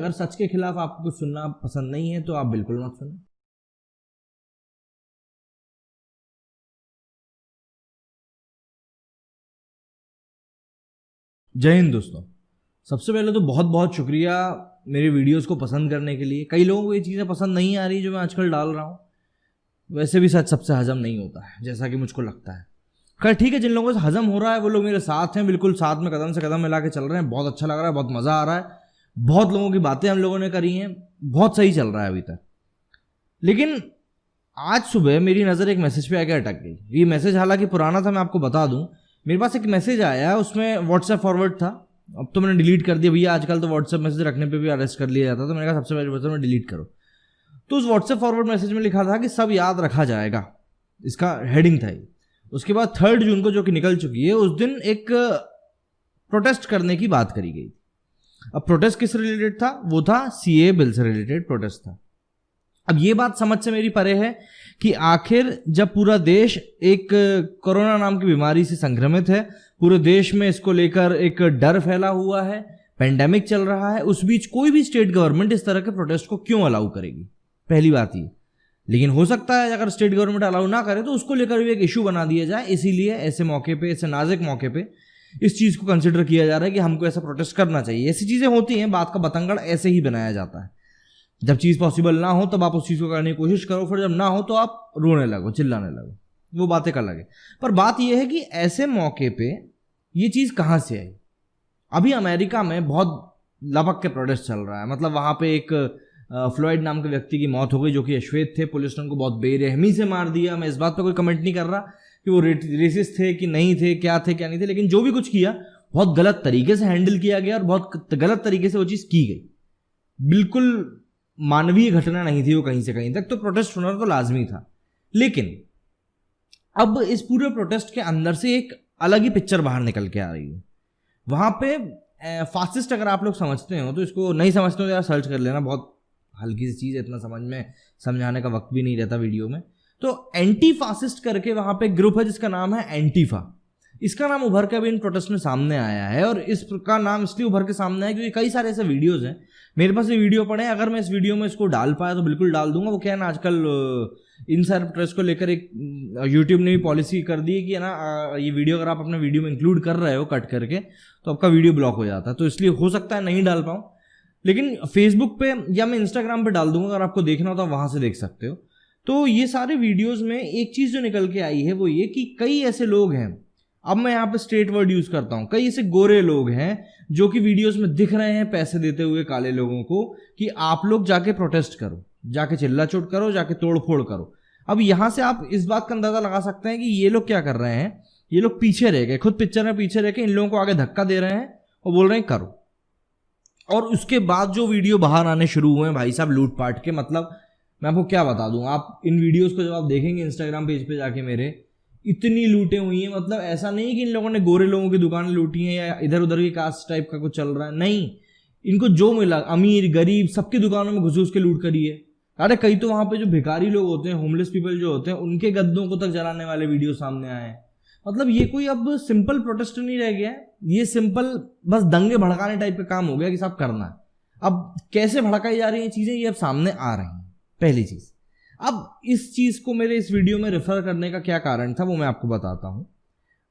अगर सच के खिलाफ आपको कुछ सुनना पसंद नहीं है तो आप बिल्कुल मत सुनो। जय हिंद दोस्तों। सबसे पहले तो बहुत बहुत शुक्रिया मेरे वीडियोस को पसंद करने के लिए। कई लोगों को ये चीज़ें पसंद नहीं आ रही जो मैं आजकल डाल रहा हूँ। वैसे भी सच सबसे हजम नहीं होता है जैसा कि मुझको लगता है। खैर ठीक है, जिन लोगों से हजम हो रहा है वो लोग मेरे साथ हैं, बिल्कुल साथ में कदम से कदम मिला के चल रहे हैं। बहुत अच्छा लग रहा है, बहुत मज़ा आ रहा है। बहुत लोगों की बातें हम लोगों ने करी हैं, बहुत सही चल रहा है अभी तक। लेकिन आज सुबह मेरी नज़र एक मैसेज पे आके अटक गई। ये मैसेज हालांकि पुराना था, मैं आपको बता दूं। मेरे पास एक मैसेज आया, उसमें व्हाट्सएप फॉरवर्ड था। अब तो मैंने डिलीट कर दिया भैया, आजकल तो व्हाट्सएप मैसेज रखने पे भी अरेस्ट कर लिया जाता है, तो मैंने कहा सबसे पहले डिलीट करो। तो उस व्हाट्सएप फॉरवर्ड मैसेज में लिखा था कि सब याद रखा जाएगा, इसका हेडिंग था ये। उसके बाद 3 जून को, जो कि निकल चुकी है, उस दिन एक प्रोटेस्ट करने की बात करी गई। अब प्रोटेस्ट किस रिलेटेड था? वो था सीए बिल से रिलेटेड प्रोटेस्ट था। अब ये बात समझ से मेरी परे है कि आखिर जब पूरा देश एक कोरोना नाम की बीमारी से संक्रमित है, पूरे देश में इसको लेकर एक डर फैला हुआ है, पेंडेमिक चल रहा है, उस बीच कोई भी स्टेट गवर्नमेंट इस तरह के प्रोटेस्ट को क्यों अलाउ करेगी? पहली बात ये। लेकिन हो सकता है अगर स्टेट गवर्नमेंट अलाउ ना करे तो उसको लेकर भी एक इशू बना दिया जाए। इसीलिए ऐसे मौके पे, ऐसे नाजुक मौके पे इस चीज़ को कंसिडर किया जा रहा है कि हमको ऐसा प्रोटेस्ट करना चाहिए। ऐसी चीज़ें होती हैं, बात का बतंगड़ ऐसे ही बनाया जाता है। जब चीज़ पॉसिबल ना हो तब आप उस चीज़ को करने की कोशिश करो, फिर जब ना हो तो आप रोने लगो, चिल्लाने लगो, वो बातें कर लगे। पर बात यह है कि ऐसे मौके पे ये चीज़ कहाँ से आई? अभी अमेरिका में बहुत लपक के प्रोटेस्ट चल रहा है। मतलब वहाँ पे एक फ्लॉयड नाम के व्यक्ति की मौत हो गई, जो कि अश्वेत थे। पुलिस ने उनको बहुत बेरहमी से मार दिया। मैं इस बात पर कोई कमेंट नहीं कर रहा कि वो रेसिस्ट थे कि नहीं थे, क्या थे क्या नहीं थे, लेकिन जो भी कुछ किया बहुत गलत तरीके से हैंडल किया गया और बहुत गलत तरीके से वो चीज़ की गई। बिल्कुल मानवीय घटना नहीं थी वो कहीं से कहीं तक। तो प्रोटेस्ट होना तो लाजमी था। लेकिन अब इस पूरे प्रोटेस्ट के अंदर से एक अलग ही पिक्चर बाहर निकल के आ रही है। वहां पे फासिस्ट अगर आप लोग समझते हो तो इसको नहीं समझते हो तो यार सर्च कर लेना, बहुत हल्की सी चीज़ है, इतना समझ में समझाने का वक्त भी नहीं रहता वीडियो में। तो एंटी फासिस्ट करके वहां पे ग्रुप है जिसका नाम है एंटीफा। इसका नाम उभर के अभी इन प्रोटेस्ट में सामने आया है, और इसका नाम इसलिए उभर के सामने आया क्योंकि कई सारे ऐसे वीडियोज हैं। मेरे पास ये वीडियो पड़े हैं, अगर मैं इस वीडियो में इसको डाल पाया तो बिल्कुल डाल दूंगा। वो क्या है ना, आजकल इन सारे प्रोटेस्ट को लेकर एक यूट्यूब ने भी पॉलिसी कर दी है कि है ना, ये वीडियो अगर आप अपने वीडियो में इंक्लूड कर रहे हो कट करके तो आपका वीडियो ब्लॉक हो जाता है। तो इसलिए हो सकता है नहीं डाल पाऊँ, लेकिन फेसबुक पे या मैं इंस्टाग्राम पे डाल दूंगा, अगर आपको देखना हो तो वहां से देख सकते हो। तो ये सारे वीडियोज में एक चीज़ जो निकल के आई है वो ये कि कई ऐसे लोग हैं, अब मैं यहाँ पे स्ट्रेट वर्ड यूज करता हूँ, कई ऐसे गोरे लोग हैं जो कि वीडियोस में दिख रहे हैं पैसे देते हुए काले लोगों को कि आप लोग जाके प्रोटेस्ट करो, जाके चिल्ला चोट करो, जाके तोड़ फोड़ करो। अब यहां से आप इस बात का अंदाजा लगा सकते हैं कि ये लोग क्या कर रहे हैं। ये लोग पीछे रह गए, खुद पिक्चर में पीछे रह के इन लोगों को आगे धक्का दे रहे हैं और बोल रहे हैं करो। और उसके बाद जो वीडियो बाहर आने शुरू हुए हैं भाई साहब लूटपाट के, मतलब मैं आपको क्या बता दूं। आप इन वीडियोस को जब आप देखेंगे इंस्टाग्राम पेज पे जाके मेरे, इतनी लूटें हुई हैं। मतलब ऐसा नहीं कि इन लोगों ने गोरे लोगों की दुकानें लूटी हैं या इधर उधर की कास्ट टाइप का कुछ चल रहा है, नहीं। इनको जो मिला, अमीर गरीब सबकी दुकानों में घुस के लूट करी है। अरे कई तो वहां पे जो भिखारी लोग होते हैं, होमलेस पीपल जो होते हैं, उनके गद्दों को तक जलाने वाले वीडियो सामने आए हैं। मतलब ये कोई अब सिंपल प्रोटेस्ट नहीं रह गया है, ये सिंपल बस दंगे भड़काने टाइप का काम हो गया कि सब करना है। अब कैसे भड़काई जा रही हैं चीजें, ये अब सामने आ रही हैं, पहली चीज। अब इस चीज को मेरे इस वीडियो में रेफर करने का क्या कारण था वो मैं आपको बताता हूं।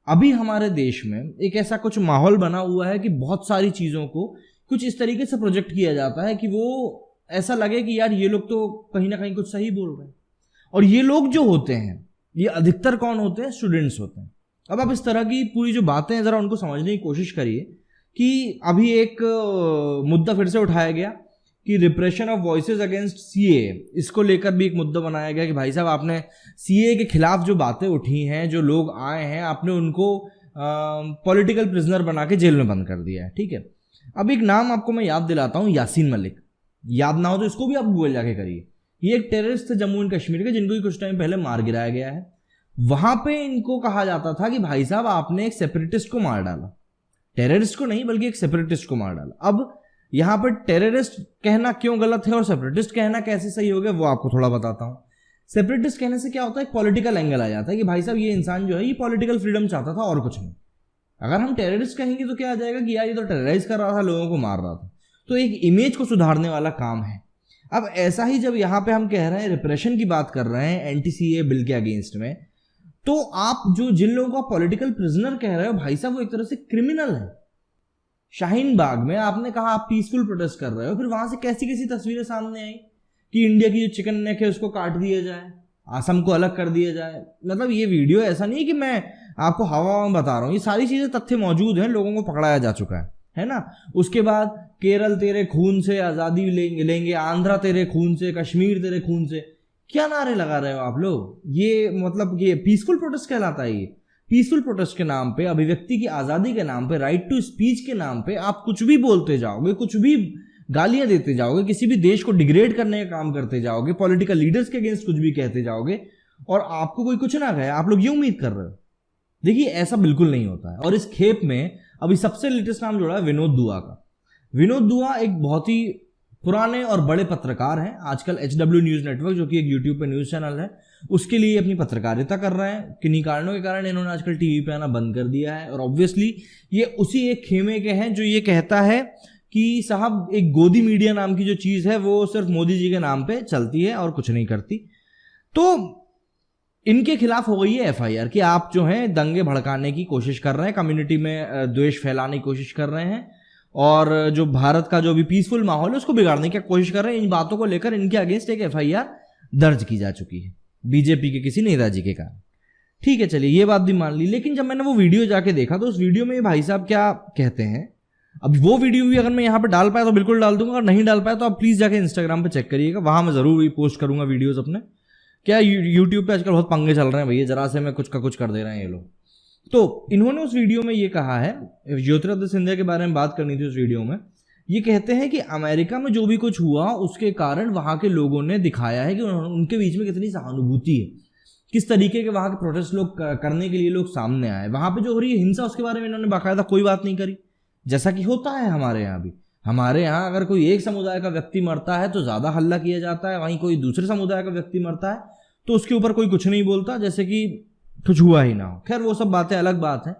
अभी हमारे देश में एक ऐसा कुछ माहौल बना हुआ है कि बहुत सारी चीजों को कुछ इस तरीके से प्रोजेक्ट किया जाता है कि वो ऐसा लगे कि यार ये लोग तो कहीं ना कहीं कुछ सही बोल रहे हैं। और ये लोग जो होते हैं, ये अधिकतर कौन होते हैं? स्टूडेंट्स होते हैं। अब आप इस तरह की पूरी जो बातें हैं जरा उनको समझने की कोशिश करिए कि अभी एक मुद्दा फिर से उठाया गया कि repression of voices against CA, इसको लेकर भी एक मुद्दा बनाया गया कि भाई साहब आपने सीए के खिलाफ जो बातें उठी हैं, जो लोग आए हैं, आपने उनको पॉलिटिकल प्रिजनर बना के जेल में बंद कर दिया है। ठीक है, अब एक नाम आपको मैं याद दिलाता हूं, यासीन मलिक। याद ना हो तो इसको भी आप गूगल जाके करिए। ये एक टेररिस्ट थे जम्मू एंड कश्मीर के, जिनको कुछ टाइम पहले मार गिराया गया है। वहां पे इनको कहा जाता था कि भाई साहब आपने एक सेपरेटिस्ट को मार डाला, टेररिस्ट को नहीं बल्कि एक सेपरेटिस्ट को मार डाला। अब यहां पर टेररिस्ट कहना क्यों गलत है और सेपरेटिस्ट कहना कैसे सही हो गया वो आपको थोड़ा बताता हूं। सेपरेटिस्ट कहने से क्या होता है, एक पॉलिटिकल एंगल आ जाता है कि भाई साहब ये इंसान जो है ये पॉलिटिकल फ्रीडम चाहता था और कुछ नहीं। अगर हम टेररिस्ट कहेंगे तो क्या आ जाएगा कि यार ये तो टेरराइज कर रहा था, लोगों को मार रहा था। तो एक इमेज को सुधारने वाला काम है। अब ऐसा ही जब यहाँ पे हम कह रहे हैं रिप्रेशन की बात कर रहे हैं एंटी-सीए बिल के अगेंस्ट में, तो आप जो जिन लोगों को पॉलिटिकल प्रिजनर कह रहे हो भाई साहब, वो एक तरह से क्रिमिनल है। शाहीन बाग में आपने कहा आप पीसफुल प्रोटेस्ट कर रहे हो, फिर वहां से कैसी कैसी तस्वीरें सामने आई कि इंडिया की जो चिकन नेक है उसको काट दिया जाए, असम को अलग कर दिया जाए। मतलब ये वीडियो ऐसा नहीं कि मैं आपको हवा में बता रहा हूँ, ये सारी चीजें तथ्य मौजूद हैं, लोगों को पकड़ाया जा चुका है ना। उसके बाद केरल तेरे खून से आजादी लेंगे, आंध्रा तेरे खून से, कश्मीर तेरे खून से, क्या नारे लगा रहे हो आप लोग? ये मतलब ये पीसफुल प्रोटेस्ट कहलाता है? ये पीसफुल प्रोटेस्ट के नाम पे, अभिव्यक्ति की आजादी के नाम पे, राइट टू स्पीच के नाम पे आप कुछ भी बोलते जाओगे, कुछ भी गालियां देते जाओगे, किसी भी देश को डिग्रेड करने का काम करते जाओगे, पॉलिटिकल लीडर्स के अगेंस्ट कुछ भी कहते जाओगे और आपको कोई कुछ ना कहे, आप लोग ये उम्मीद कर रहे हो? देखिए ऐसा बिल्कुल नहीं होता है। और इस खेप में अभी सबसे लेटेस्ट नाम जोड़ा है विनोद दुआ का। विनोद दुआ एक बहुत ही पुराने और बड़े पत्रकार हैं। आजकल HW न्यूज नेटवर्क, जो कि एक यूट्यूब पे न्यूज चैनल है, उसके लिए अपनी पत्रकारिता कर रहे हैं। किन्हीं कारणों के कारण इन्होंने आजकल टीवी पे आना बंद कर दिया है। और ऑब्वियसली ये उसी एक खेमे के हैं जो ये कहता है कि साहब एक गोदी मीडिया नाम की जो चीज है वो सिर्फ मोदी जी के नाम पे चलती है और कुछ नहीं करती। तो इनके खिलाफ हो गई है FIR कि आप जो है दंगे भड़काने की कोशिश कर रहे हैं, कम्युनिटी में द्वेष फैलाने की कोशिश कर रहे हैं और जो भारत का जो भी पीसफुल माहौल है उसको बिगाड़ने की कोशिश कर रहे हैं। इन बातों को लेकर इनके अगेंस्ट एक FIR दर्ज की जा चुकी है बीजेपी के किसी नेता जी के कारण। ठीक है, चलिए ये बात भी मान ली। लेकिन जब मैंने वो वीडियो जाके देखा तो उस वीडियो में भाई साहब क्या कहते हैं, अब वो वीडियो भी अगर मैं यहाँ पे डाल पाया तो बिल्कुल डाल दूंगा, और नहीं डाल पाया तो आप प्लीज जाके इंस्टाग्राम पे चेक करिएगा, वहां मैं जरूर पोस्ट करूंगा वीडियोस अपने। क्या यूट्यूब पे आजकल बहुत पंगे चल रहे हैं भैया, जरा से में कुछ का कुछ कर दे रहे हैं ये लोग। तो इन्होंने उस वीडियो में ये कहा है, ज्योतिरादित्य सिंधिया के बारे में बात करनी थी उस वीडियो में। ये कहते हैं कि अमेरिका में जो भी कुछ हुआ उसके कारण वहां के लोगों ने दिखाया है कि उनके बीच में कितनी सहानुभूति है, किस तरीके के वहां के प्रोटेस्ट लोग करने के लिए लोग सामने आए। वहां पे जो हो रही है हिंसा उसके बारे में इन्होंने बाकायदा कोई बात नहीं करी, जैसा कि होता है हमारे यहाँ भी। हमारे यहाँ अगर कोई एक समुदाय का व्यक्ति मरता है तो ज्यादा हल्ला किया जाता है, वहीं कोई दूसरे समुदाय का व्यक्ति मरता है तो उसके ऊपर कोई कुछ नहीं बोलता, जैसे कि कुछ हुआ ही ना हो। खैर वो सब बातें अलग बात है।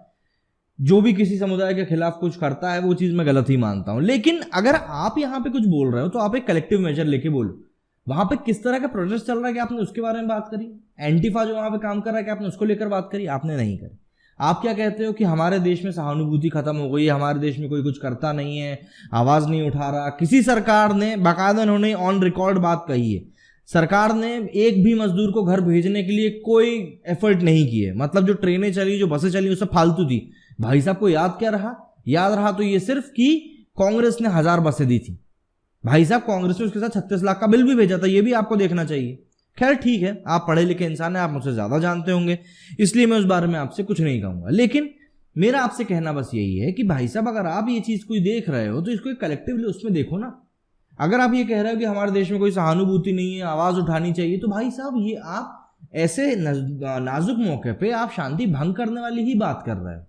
जो भी किसी समुदाय के खिलाफ कुछ करता है वो चीज मैं गलत ही मानता हूं। लेकिन अगर आप यहाँ पे कुछ बोल रहे हो तो आप एक कलेक्टिव मेजर लेके बोलो। वहां पे किस तरह का प्रोटेस्ट चल रहा है कि आपने उसके बारे में बात करी? एंटीफा जो वहां पे काम कर रहा है कि आपने उसको लेकर बात करी? आपने नहीं करी। आप क्या कहते हो कि हमारे देश में सहानुभूति खत्म हो गई है, हमारे देश में कोई कुछ करता नहीं है, आवाज नहीं उठा रहा। किसी सरकार ने बाकायदा उन्होंने ऑन रिकॉर्ड बात कही है, सरकार ने एक भी मजदूर को घर भेजने के लिए कोई एफर्ट नहीं किए। मतलब जो ट्रेनें चली, जो बसें चली, वो सब फालतू थी। भाई साहब को याद क्या रहा? याद रहा तो ये सिर्फ कि कांग्रेस ने 1000 बसें दी थी। भाई साहब कांग्रेस ने उसके साथ 36 लाख का बिल भी भेजा था, ये भी आपको देखना चाहिए। खैर ठीक है, आप पढ़े लिखे इंसान हैं, आप मुझसे ज्यादा जानते होंगे, इसलिए मैं उस बारे में आपसे कुछ नहीं कहूंगा। लेकिन मेरा आपसे कहना बस यही है कि भाई साहब अगर आप ये चीज कोई देख रहे हो तो इसको एक कलेक्टिवली उसमें देखो ना। अगर आप ये कह रहे हो कि हमारे देश में कोई सहानुभूति नहीं है, आवाज उठानी चाहिए, तो भाई साहब ये आप ऐसे नाजुक मौके पे आप शांति भंग करने वाली ही बात कर रहे हो।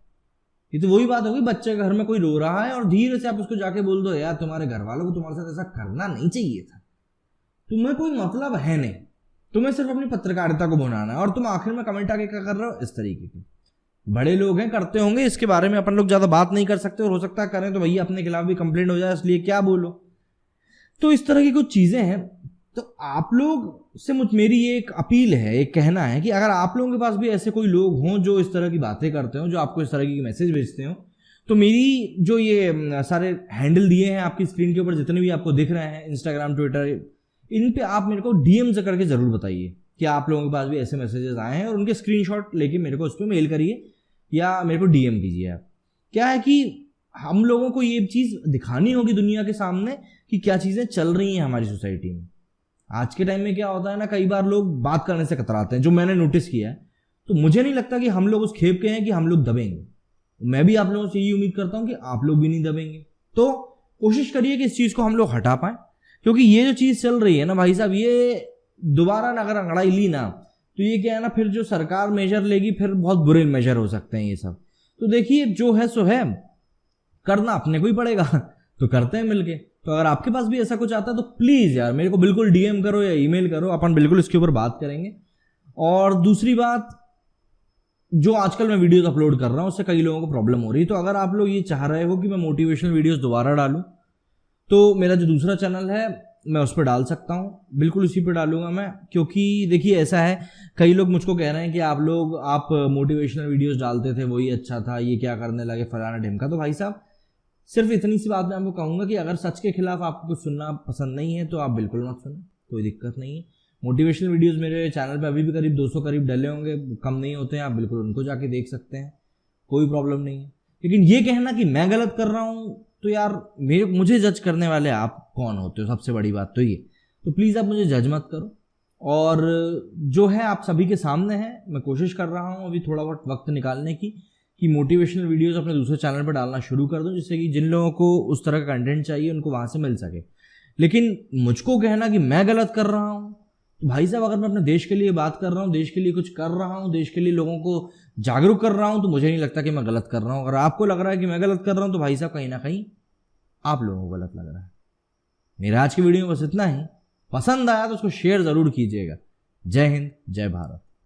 ये तो वही बात होगी, बच्चे के घर में कोई रो रहा है और धीरे से आप उसको जाके बोल दो यार तुम्हारे घर वालों को तुम्हारे साथ ऐसा करना नहीं चाहिए था, तुम्हें कोई मतलब है नहीं, तुम्हें सिर्फ अपनी पत्रकारिता को बनाना है, और तुम आखिर में कमेंट आके क्या कर रहे हो? इस तरीके के बड़े लोग हैं, करते होंगे, इसके बारे में अपन लोग ज्यादा बात नहीं कर सकते, और हो सकता है करें तो भैया अपने खिलाफ भी कंप्लेंट हो जाए, इसलिए क्या बोलो। तो इस तरह की कुछ चीजें हैं। तो आप लोग से मेरी ये एक अपील है, एक कहना है कि अगर आप लोगों के पास भी ऐसे कोई लोग हों जो इस तरह की बातें करते हो, जो आपको इस तरह की मैसेज भेजते हो, तो मेरी जो ये सारे हैंडल दिए हैं आपकी स्क्रीन के ऊपर, जितने भी आपको दिख रहे हैं, इंस्टाग्राम, ट्विटर, इन पे आप मेरे को DM से करके जरूर बताइए कि आप लोगों के पास भी ऐसे मैसेजेस आए हैं, और उनके स्क्रीनशॉट लेके मेरे को उस पर मेल करिए या मेरे को DM कीजिए। आप क्या है कि हम लोगों को ये चीज दिखानी होगी दुनिया के सामने कि क्या चीजें चल रही हैं हमारी सोसाइटी में। आज के टाइम में क्या होता है ना, कई बार लोग बात करने से कतराते हैं, जो मैंने नोटिस किया है। तो मुझे नहीं लगता कि हम लोग उस खेप के हैं कि हम लोग दबेंगे। मैं भी आप लोगों से यही उम्मीद करता हूं कि आप लोग भी नहीं दबेंगे। तो कोशिश करिए कि इस चीज को हम लोग हटा पाए, क्योंकि ये जो चीज चल रही है ना भाई साहब, ये दोबारा अगर अंगड़ाई ली ना तो ये क्या है ना, फिर जो सरकार मेजर लेगी फिर बहुत बुरे मेजर हो सकते हैं ये सब। तो देखिए जो है सो है, करना अपने को ही पड़ेगा, तो करते हैं मिलके। तो अगर आपके पास भी ऐसा कुछ आता है तो प्लीज यार मेरे को बिल्कुल DM करो या ईमेल करो, अपन बिल्कुल इसके ऊपर बात करेंगे। और दूसरी बात, जो आजकल मैं वीडियोस अपलोड कर रहा हूं उससे कई लोगों को प्रॉब्लम हो रही है। तो अगर आप लोग ये चाह रहे हो कि मैं मोटिवेशनल वीडियोस दोबारा डालूं, तो मेरा जो दूसरा चैनल है मैं उस पर डाल सकता हूँ, बिल्कुल उसी पर डालूंगा मैं। क्योंकि देखिए ऐसा है, कई लोग मुझको कह रहे हैं कि आप मोटिवेशनल वीडियोस डालते थे वही अच्छा था, ये क्या करने लगे फलाना ढिमका। तो भाई साहब सिर्फ इतनी सी बात मैं आपको कहूँगा कि अगर सच के खिलाफ आपको कुछ सुनना पसंद नहीं है तो आप बिल्कुल मत सुनो, कोई दिक्कत नहीं है। मोटिवेशनल वीडियोस मेरे चैनल पे अभी भी करीब 200 करीब डले होंगे, कम नहीं होते हैं, आप बिल्कुल उनको जाके देख सकते हैं, कोई प्रॉब्लम नहीं है। लेकिन ये कहना कि मैं गलत कर रहा हूँ, तो यार मुझे जज करने वाले आप कौन होते हो, सबसे बड़ी बात तो ये। तो प्लीज़ आप मुझे जज मत करो, और जो है आप सभी के सामने है, मैं कोशिश कर रहा हूँ अभी थोड़ा बहुत वक्त निकालने की कि मोटिवेशनल वीडियोस अपने दूसरे चैनल पर डालना शुरू कर दूं, जिससे कि जिन लोगों को उस तरह का कंटेंट चाहिए उनको वहाँ से मिल सके। लेकिन मुझको कहना कि मैं गलत कर रहा हूँ, तो भाई साहब अगर मैं अपने देश के लिए बात कर रहा हूँ, देश के लिए कुछ कर रहा हूँ, देश के लिए लोगों को जागरूक कर रहा हूँ, तो मुझे नहीं लगता कि मैं गलत कर रहा हूँ। अगर आपको लग रहा है कि मैं गलत कर रहा हूँ तो भाई साहब कहीं ना कहीं आप लोगों को गलत लग रहा है। मेरा आज की वीडियो में बस इतना ही। पसंद आया तो उसको शेयर जरूर कीजिएगा। जय हिंद, जय भारत।